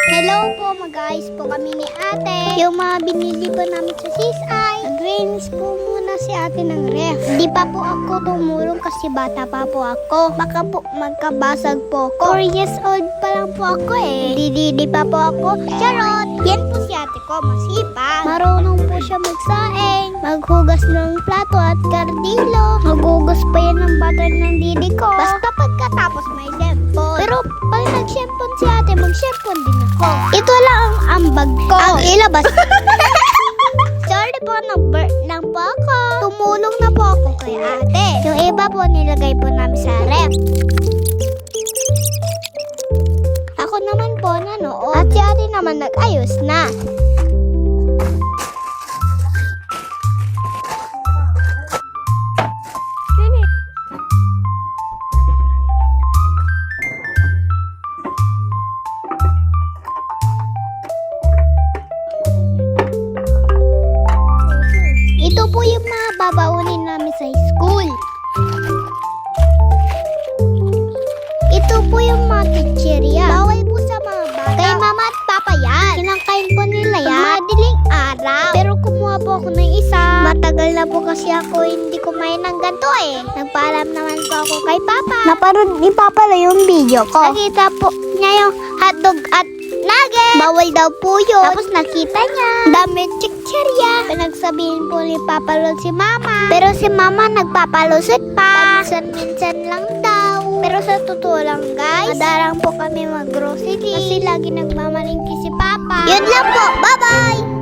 Hello po, mag-ayos po kami ni ate. Yung mga binili po namin sa CSI. Nag-rinse po muna si ate ng ref. Di pa po ako tumulong kasi bata pa po ako. Baka po magkabasag po ako. 4 years old pa lang po ako eh. Di pa po ako. Charot! Yan po si ate ko, masipag. Marunong po siya magsaing. Maghugas ng plato at kardilo. Maghugas pa yan ng butter ng didi ko. Basta pagkatapos may shampoo. Pero pag nag-shampoo si ate, mag-shampoo din ako. Ito lang ang ambag ko. Ang ilabas. Sorry po, nag-burn lang po ako. Tumulong na po ako kay ate. Yung iba po nilagay po namin sa ref. Ako naman po nanood. At si ate naman nag-ayos na. Ito po yung mga babaunin namin sa school. Ito po yung mga teacherya. Bawal po sa mga bata. Kay mama at papa yan. Kinakain po nila yan. Madaling araw. Pero kumuha po ako ng isa. Matagal na po kasi ako hindi kumain ng ganito eh. Nagpaalam naman po ako kay papa. Naparod ni papa na yung video ko. Nakita po niya yung hotdog at nugget. Bawal daw po yun. Tapos nakita niya. Dami chichirya. Pinagsabihin po ni Papa Lord si Mama. Pero si Mama nagpapalusot pa. Minsan lang daw. Pero sa totoo lang guys, madarang po kami mag-grocery. Kasi lagi nagmamalingki si Papa. Yun lang po. Bye-bye!